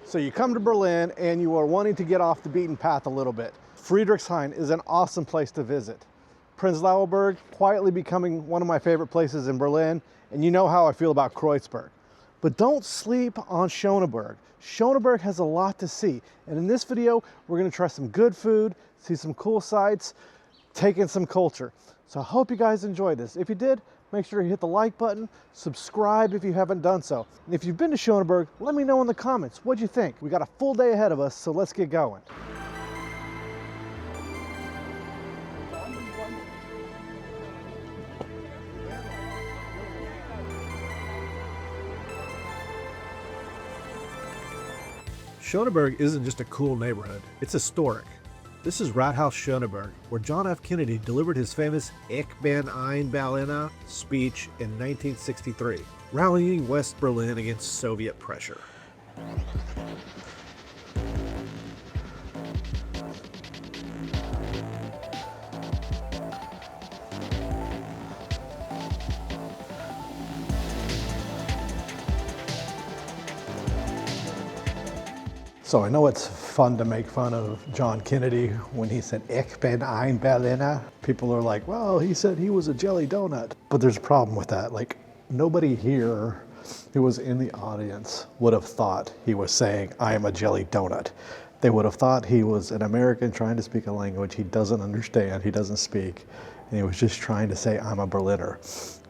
So you come to Berlin and you are wanting to get off the beaten path a little bit. Friedrichshain is an awesome place to visit. Prenzlauer Berg quietly becoming one of my favorite places in Berlin, and you know how I feel about Kreuzberg. But don't sleep on Schöneberg. Schöneberg has a lot to see, and in this video we're going to try some good food, see some cool sights, take in some culture. So I hope you guys enjoyed this. If you did, make sure you hit the like button, subscribe if you haven't done so. And if you've been to Schöneberg, let me know in the comments. What'd you think? We got a full day ahead of us, so let's get going. Schöneberg isn't just a cool neighborhood, it's historic. This is Rathaus Schöneberg, where John F. Kennedy delivered his famous Ich bin ein Berliner speech in 1963, rallying West Berlin against Soviet pressure. So I know it's fun to make fun of John Kennedy when he said, Ich bin ein Berliner. People are like, well, he said he was a jelly donut. But there's a problem with that. Like, nobody here who was in the audience would have thought he was saying, I am a jelly donut. They would have thought he was an American trying to speak a language he doesn't understand, he doesn't speak, and he was just trying to say, I'm a Berliner.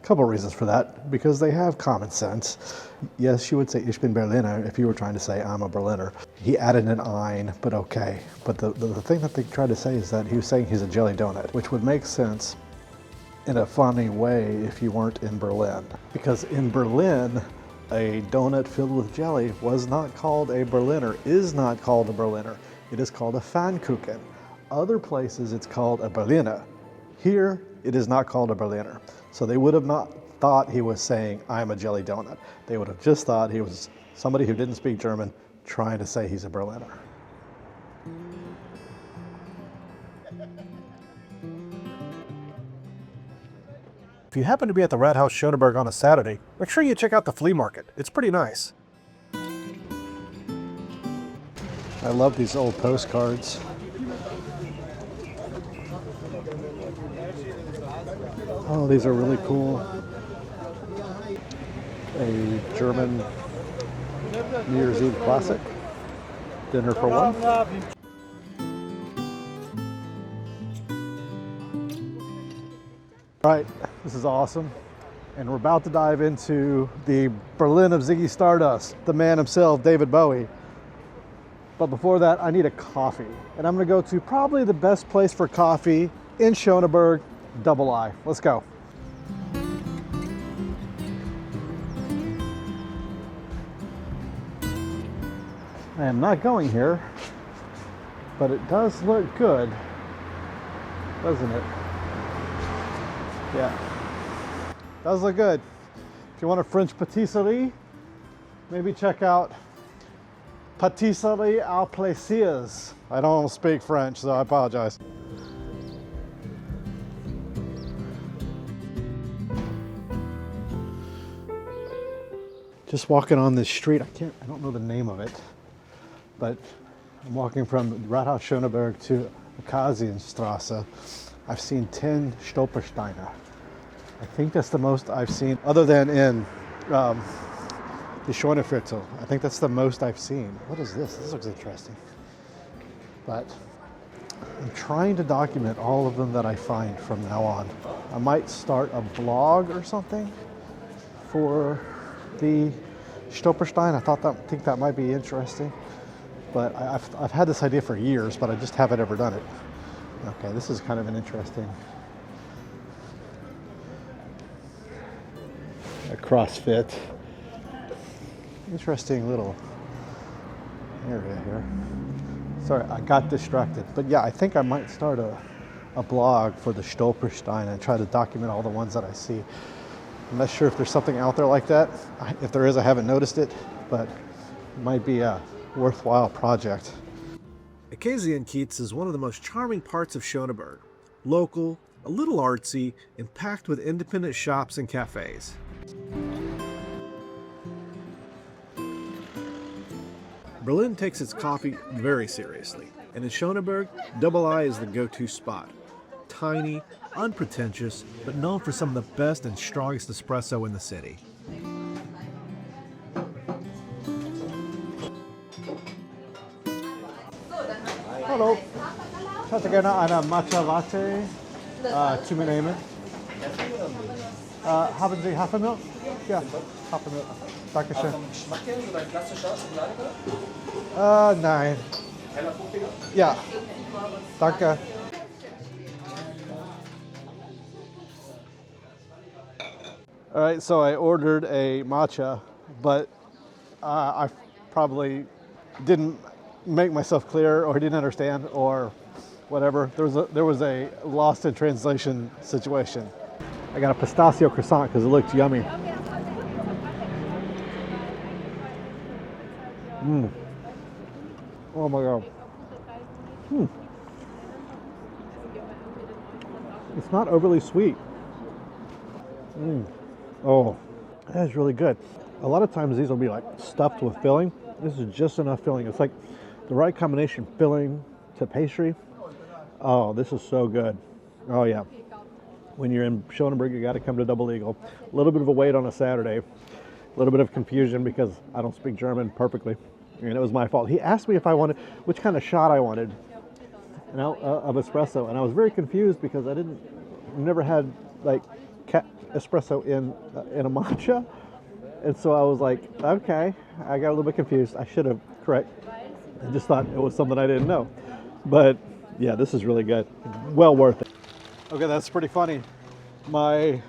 Couple reasons for that, because they have common sense. Yes, you would say Ich bin Berliner if you were trying to say I'm a Berliner. He added an ein, but okay. But the thing that they tried to say is that he was saying he's a jelly donut, which would make sense in a funny way if you weren't in Berlin. Because in Berlin, a donut filled with jelly was not called a Berliner, is not called a Berliner. It is called a Pfannkuchen. Other places it's called a Berliner. Here, it is not called a Berliner. So they would have not thought he was saying, I'm a jelly donut. They would have just thought he was somebody who didn't speak German trying to say he's a Berliner. If you happen to be at the Rathaus Schöneberg on a Saturday, make sure you check out the flea market. It's pretty nice. I love these old postcards. Oh, these are really cool. A German New Year's Eve classic. Dinner for one. All right, this is awesome. And we're about to dive into the Berlin of Ziggy Stardust, the man himself, David Bowie. But before that, I need a coffee. And I'm gonna go to probably the best place for coffee in Schöneberg, Double I. Let's go. I am not going here, but it does look good, doesn't it? Yeah, does look good. If you want a French patisserie, maybe check out Patisserie aux Plaisirs. I don't speak French, so I apologize. Just walking on this street, I don't know the name of it, but I'm walking from Rathaus Schöneberg to Akasienstrasse. I've seen 10 Stolpersteine. I think that's the most I've seen, other than in the Schöneviertel. I think that's the most I've seen. What is this? This looks interesting. But I'm trying to document all of them that I find from now on. I might start a blog or something for the Stolperstein. I think that might be interesting, but I've had this idea for years, but I just haven't ever done it. Okay, this is kind of an interesting CrossFit. Interesting little area here. Sorry, I got distracted, but yeah, I think I might start a blog for the Stolperstein and try to document all the ones that I see. I'm not sure if there's something out there like that. If there is, I haven't noticed it, but it might be a worthwhile project. Akasienkiez is one of the most charming parts of Schöneberg. Local, a little artsy, and packed with independent shops and cafes. Berlin takes its coffee very seriously, and in Schöneberg, Double I is the go-to spot. Tiny, unpretentious, but known for some of the best and strongest espresso in the city. Hallo, ich hätte gerne eine Matcha Latte zu mir nehmen. Haben Sie Hafermilch? Ja, Hafermilch. Dankeschön. Geschmack kennen oder ein klassischer Schokolade? Nein. Heller fruchtiger? Ja, danke. All right, so I ordered a matcha, but I probably didn't make myself clear or didn't understand or whatever. There was a lost in translation situation. I got a pistachio croissant because it looked yummy. Oh my God. It's not overly sweet. Oh, that is really good. A lot of times these will be like stuffed with filling. This is just enough filling. It's like the right combination filling to pastry. Oh, this is so good. Oh yeah. When you're in Schöneberg, you got to come to Double Eagle. A little bit of a wait on a Saturday. A little bit of confusion because I don't speak German perfectly. And it was my fault. He asked me if I wanted, which kind of shot I wanted of espresso. And I was very confused because never had like espresso in a matcha. And so I was like, okay, I got a little bit confused. I should have I just thought it was something I didn't know. But yeah, this is really good. Well worth it. Okay, that's pretty funny. My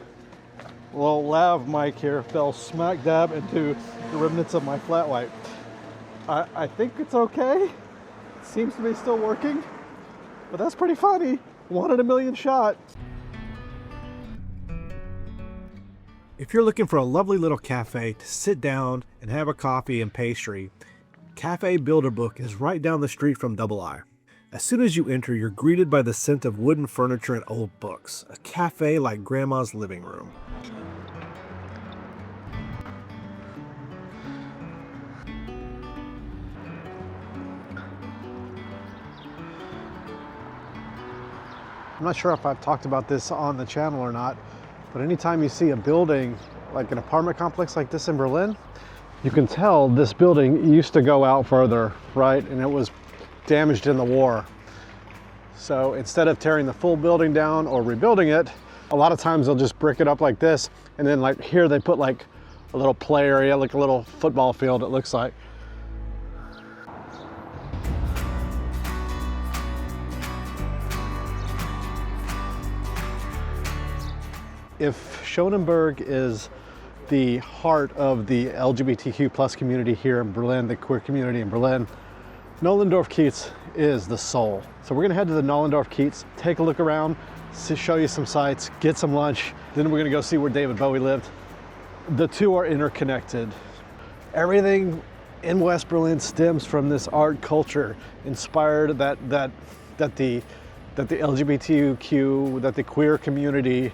little lav mic here fell smack dab into the remnants of my flat white. I think it's okay. It seems to be still working, but that's pretty funny. 1 in a million shot. If you're looking for a lovely little cafe to sit down and have a coffee and pastry, Cafe Bilderbuch is right down the street from Double I. As soon as you enter, you're greeted by the scent of wooden furniture and old books, a cafe like Grandma's living room. I'm not sure if I've talked about this on the channel or not, but anytime you see a building, like an apartment complex like this in Berlin, you can tell this building used to go out further, right? And it was damaged in the war. So instead of tearing the full building down or rebuilding it, a lot of times they'll just brick it up like this. And then like here they put like a little play area, like a little football field, it looks like. If Schöneberg is the heart of the LGBTQ plus community here in Berlin, the queer community in Berlin, Nollendorfplatz is the soul. So we're gonna head to the Nollendorfplatz, take a look around, show you some sights, get some lunch, then we're gonna go see where David Bowie lived. The two are interconnected. Everything in West Berlin stems from this art culture inspired that the LGBTQ, that the queer community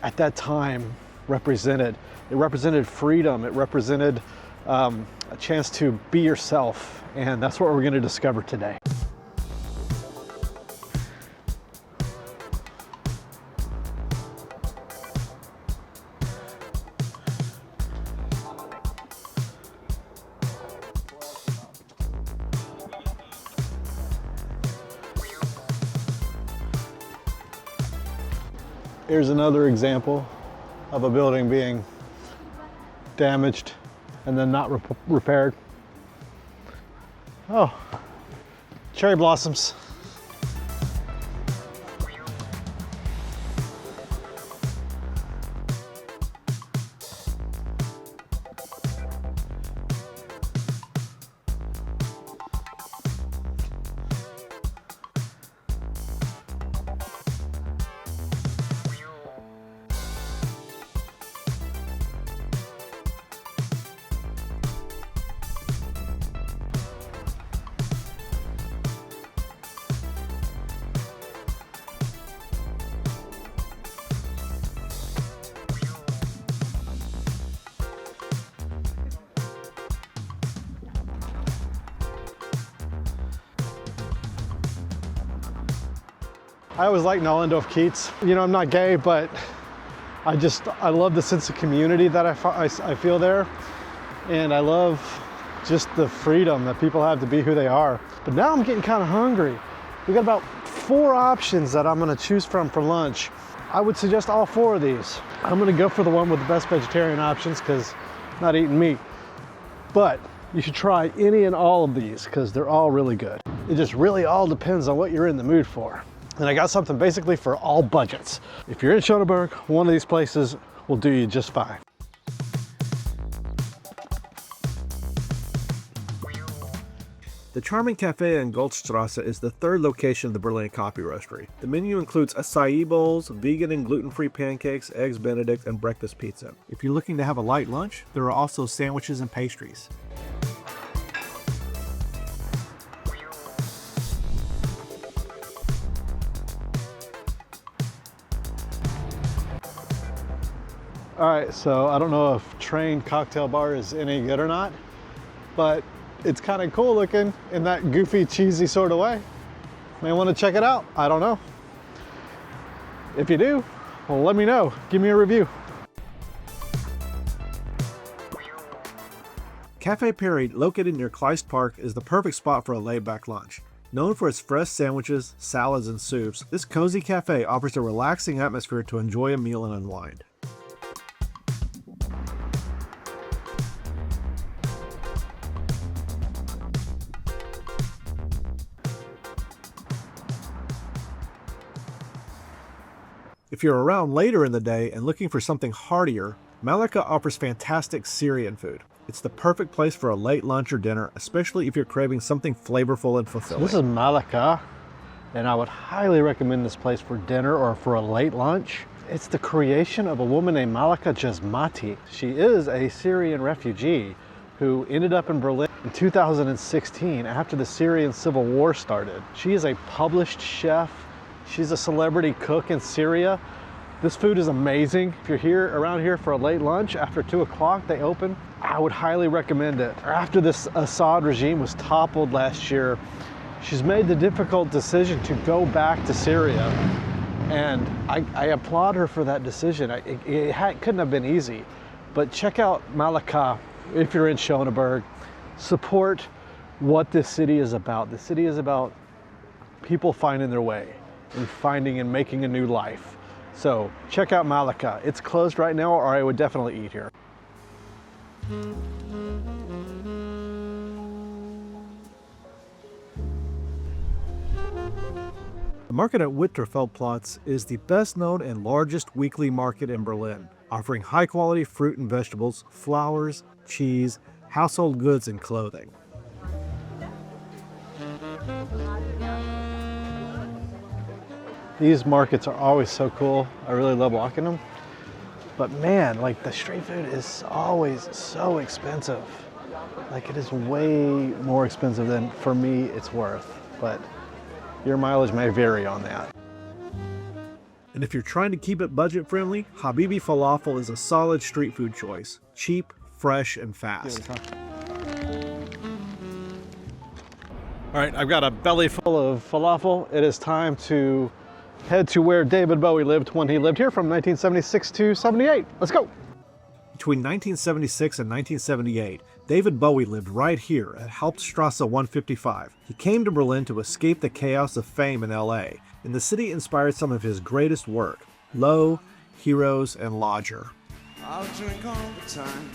at that time represented. It represented freedom. It represented a chance to be yourself. And that's what we're going to discover today. Here's another example of a building being damaged and then not repaired. Oh, cherry blossoms. I always like Nollendorfplatz. You know, I'm not gay, but I love the sense of community that I feel there. And I love just the freedom that people have to be who they are. But now I'm getting kind of hungry. We got about 4 options that I'm gonna choose from for lunch. I would suggest all 4 of these. I'm gonna go for the one with the best vegetarian options because I'm not eating meat. But you should try any and all of these because they're all really good. It just really all depends on what you're in the mood for. And I got something basically for all budgets. If you're in Schöneberg, one of these places will do you just fine. The charming cafe in Goldstrasse is the 3rd location of the Berlin Coffee Roastery. The menu includes acai bowls, vegan and gluten-free pancakes, eggs benedict, and breakfast pizza. If you're looking to have a light lunch, there are also sandwiches and pastries. All right, so I don't know if Train Cocktail Bar is any good or not, but it's kind of cool looking in that goofy, cheesy sort of way. May want to check it out. I don't know. If you do, well, let me know. Give me a review. Cafe Perry, located near Kleist Park, is the perfect spot for a laid-back lunch. Known for its fresh sandwiches, salads, and soups, this cozy cafe offers a relaxing atmosphere to enjoy a meal and unwind. If you're around later in the day and looking for something heartier, Malika offers fantastic Syrian food. It's the perfect place for a late lunch or dinner, especially if you're craving something flavorful and fulfilling. This is Malika, and I would highly recommend this place for dinner or for a late lunch. It's the creation of a woman named Malika Jazmati. She is a Syrian refugee who ended up in Berlin in 2016 after the Syrian civil war started. She is a published chef. She's a celebrity cook in Syria. This food is amazing. If you're around here for a late lunch, after 2 o'clock they open, I would highly recommend it. After this Assad regime was toppled last year, she's made the difficult decision to go back to Syria. And I applaud her for that decision. It couldn't have been easy. But check out Malika if you're in Schöneberg. Support what this city is about. The city is about people finding their way and finding and making a new life. So check out Malika. It's closed right now, or I would definitely eat here. The market at Winterfeldplatz is the best known and largest weekly market in Berlin, offering high quality fruit and vegetables, flowers, cheese, household goods, and clothing. These markets are always so cool. I really love walking them. But man, like the street food is always so expensive. Like it is way more expensive than for me it's worth. But your mileage may vary on that. And if you're trying to keep it budget friendly, Habibi Falafel is a solid street food choice. Cheap, fresh, and fast. All right, I've got a belly full of falafel. It is time to head to where David Bowie lived when he lived here from 1976 to 78. Let's go. Between 1976 and 1978, David Bowie lived right here at Hauptstrasse 155. He came to Berlin to escape the chaos of fame in LA, and the city inspired some of his greatest work, Low, Heroes, and Lodger. I'll drink all the time,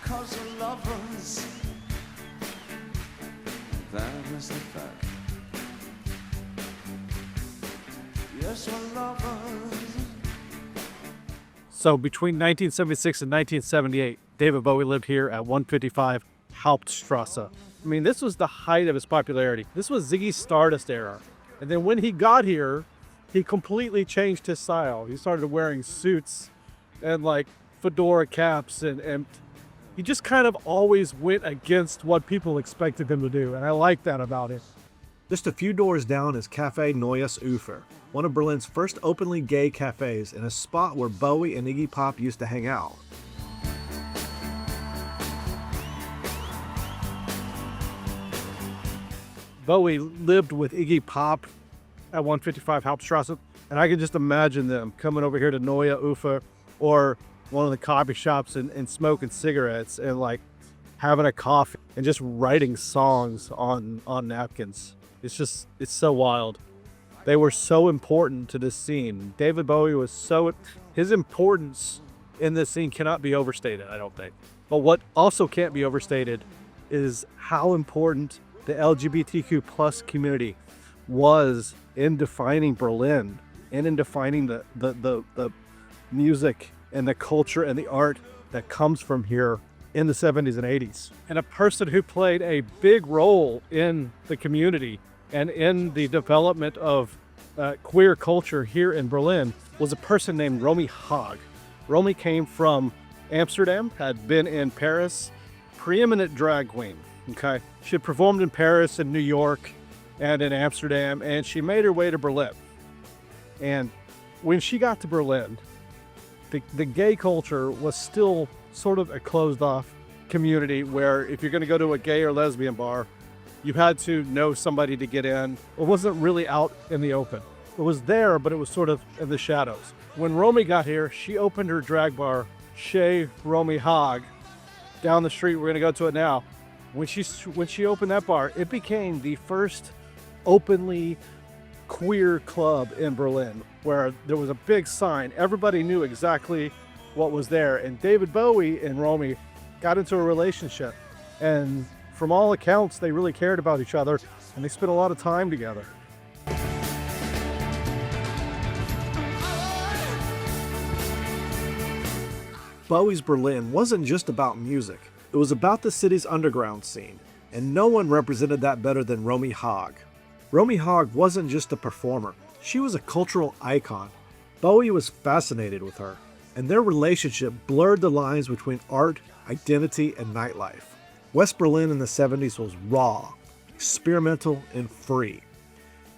'cause we're lovers, that is the fact. Yes, we're lovers. So between 1976 and 1978, David Bowie lived here at 155 Hauptstrasse. I mean, this was the height of his popularity. This was Ziggy Stardust era. And then when he got here, he completely changed his style. He started wearing suits and like fedora caps, and he just kind of always went against what people expected him to do. And I like that about him. Just a few doors down is Café Neues Ufer, one of Berlin's first openly gay cafes and a spot where Bowie and Iggy Pop used to hang out. Bowie lived with Iggy Pop at 155 Hauptstrasse, and I could just imagine them coming over here to Neue Ufer or one of the coffee shops and smoking cigarettes and like having a coffee and just writing songs on napkins. It's so wild. They were so important to this scene. David Bowie was his importance in this scene cannot be overstated, I don't think. But what also can't be overstated is how important the LGBTQ plus community was in defining Berlin and in defining the music and the culture and the art that comes from here in the 70s and 80s. And a person who played a big role in the community and in the development of queer culture here in Berlin was a person named Romy Haag. Romy came from Amsterdam, had been in Paris, preeminent drag queen, okay? She had performed in Paris and New York and in Amsterdam, and she made her way to Berlin. And when she got to Berlin, the gay culture was still sort of a closed off community where if you're gonna go to a gay or lesbian bar, you had to know somebody to get in. It wasn't really out in the open. It was there, but it was sort of in the shadows. When Romy got here, she opened her drag bar, Scho Romy Haag, down the street. We're gonna go to it now. When she opened that bar, it became the first openly queer club in Berlin, where there was a big sign. Everybody knew exactly what was there. And David Bowie and Romy got into a relationship. And from all accounts, they really cared about each other and they spent a lot of time together. Bowie's Berlin wasn't just about music. It was about the city's underground scene, and no one represented that better than Romy Haag. Romy Haag wasn't just a performer. She was a cultural icon. Bowie was fascinated with her, and their relationship blurred the lines between art, identity, and nightlife. West Berlin in the 70s was raw, experimental, and free.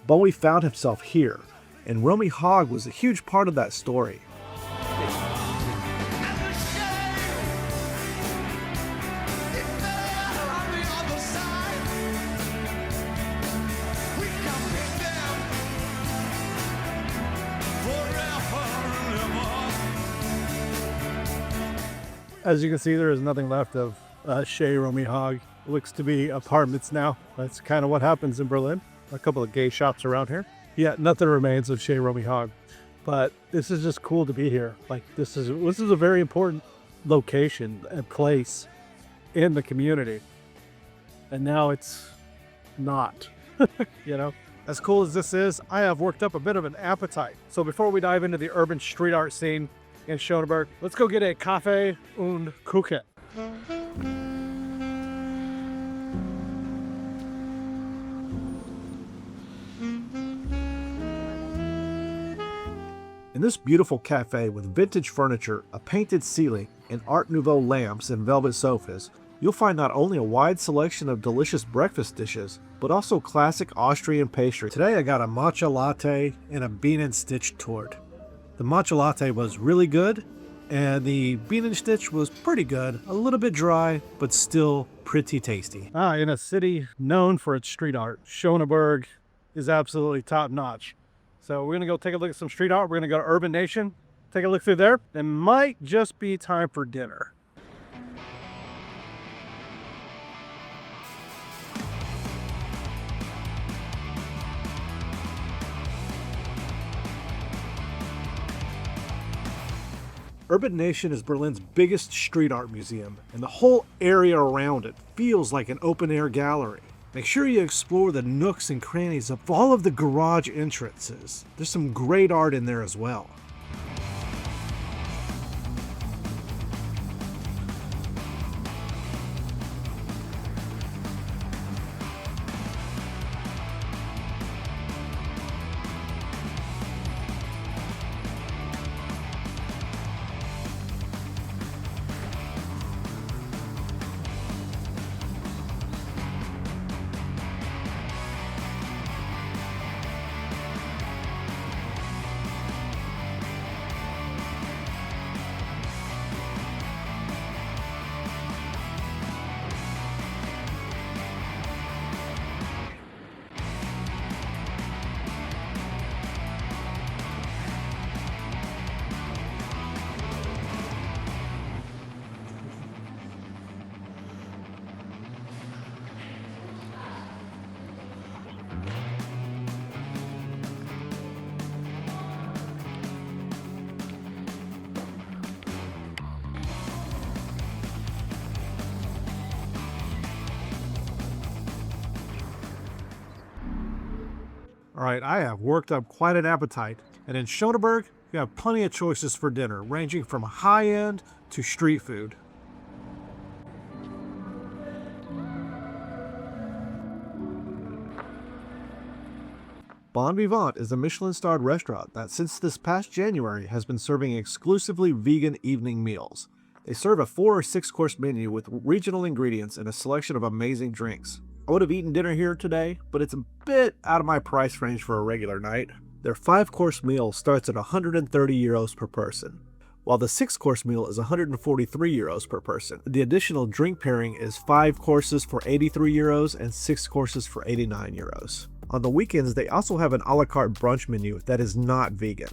Bowie found himself here, and Romy Haag was a huge part of that story. As you can see, there is nothing left of Scho Romy Haag. It looks to be apartments now. That's kind of what happens in Berlin. A couple of gay shops around here. Yeah, nothing remains of Scho Romy Haag. But this is just cool to be here. Like this is a very important location and place in the community. And now it's not, you know? As cool as this is, I have worked up a bit of an appetite. So before we dive into the urban street art scene in Schöneberg, let's go get a Kaffee und Kuchen. In this beautiful cafe with vintage furniture, a painted ceiling, and Art Nouveau lamps and velvet sofas, you'll find not only a wide selection of delicious breakfast dishes, but also classic Austrian pastry. Today I got a matcha latte and a bean and stitch torte. The matcha latte was really good, and the bean and stitch was pretty good. A little bit dry, but still pretty tasty. In a city known for its street art, Schöneberg is absolutely top notch. So we're gonna go take a look at some street art. We're gonna go to Urban Nation, take a look through there. It might just be time for dinner. Urban Nation is Berlin's biggest street art museum, and the whole area around it feels like an open-air gallery. Make sure you explore the nooks and crannies of all of the garage entrances. There's some great art in there as well. All right, I have worked up quite an appetite, and in Schöneberg, you have plenty of choices for dinner, ranging from high-end to street food. Bon Vivant is a Michelin-starred restaurant that since this past January has been serving exclusively vegan evening meals. They serve a 4 or 6 course menu with regional ingredients and a selection of amazing drinks. I would have eaten dinner here today, but it's a bit out of my price range for a regular night. Their 5-course meal starts at 130 euros per person, while the 6-course meal is 143 euros per person. The additional drink pairing is 5 courses for 83 euros and 6 courses for 89 euros. On the weekends, they also have an a la carte brunch menu that is not vegan.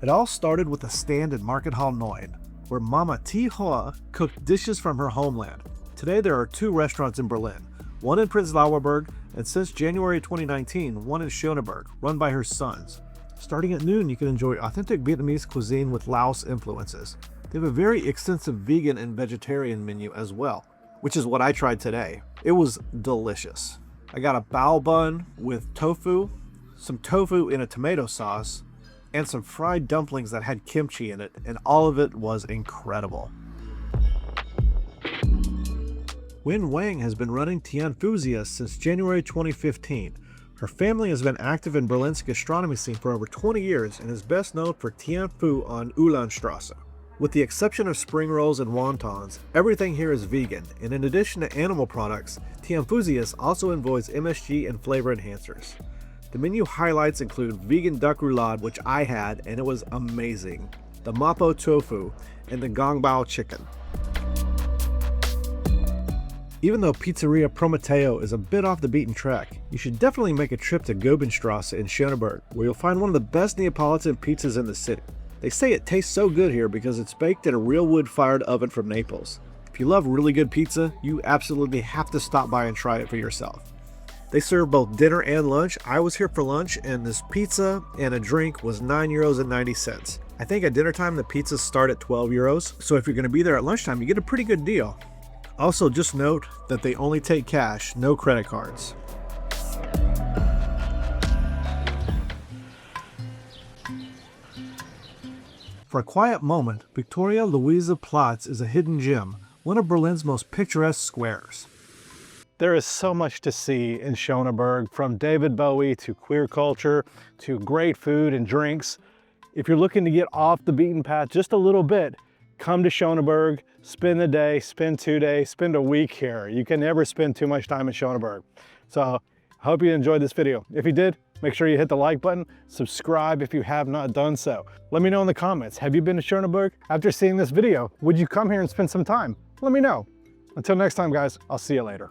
It all started with a stand at Market Hall 9, where Mama T. Hoa cooked dishes from her homeland. Today there are 2 restaurants in Berlin, one in Prenzlauer Berg, and since January 2019, one in Schöneberg, run by her sons. Starting at noon, you can enjoy authentic Vietnamese cuisine with Laos influences. They have a very extensive vegan and vegetarian menu as well, which is what I tried today. It was delicious. I got a bao bun with tofu, some tofu in a tomato sauce, and some fried dumplings that had kimchi in it, and all of it was incredible. Wen Wang has been running Tianfusia since January 2015. Her family has been active in Berlin's gastronomy scene for over 20 years and is best known for Tianfu on Ulanstrasse. With the exception of spring rolls and wontons, everything here is vegan, and in addition to animal products, Tianfusius also employs MSG and flavor enhancers. The menu highlights include vegan duck roulade, which I had, and it was amazing, the mapo tofu, and the gongbao chicken. Even though Pizzeria Prometeo is a bit off the beaten track, you should definitely make a trip to Gobenstrasse in Schöneberg, where you'll find one of the best Neapolitan pizzas in the city. They say it tastes so good here because it's baked in a real wood-fired oven from Naples. If you love really good pizza, you absolutely have to stop by and try it for yourself. They serve both dinner and lunch. I was here for lunch, and this pizza and a drink was 9 euros and 90 cents. I think at dinner time the pizzas start at 12 euros, so if you're going to be there at lunchtime, you get a pretty good deal. Also, just note that they only take cash, no credit cards. For a quiet moment, Victoria Luisa Platz is a hidden gem, one of Berlin's most picturesque squares. There is so much to see in Schöneberg, from David Bowie to queer culture to great food and drinks. If you're looking to get off the beaten path just a little bit, come to Schöneberg, spend a day, spend 2 days, spend a week here. You can never spend too much time in Schöneberg. So I hope you enjoyed this video. If you did, make sure you hit the like button, subscribe if you have not done so. Let me know in the comments, have you been to Schöneberg? After seeing this video, would you come here and spend some time? Let me know. Until next time, guys, I'll see you later.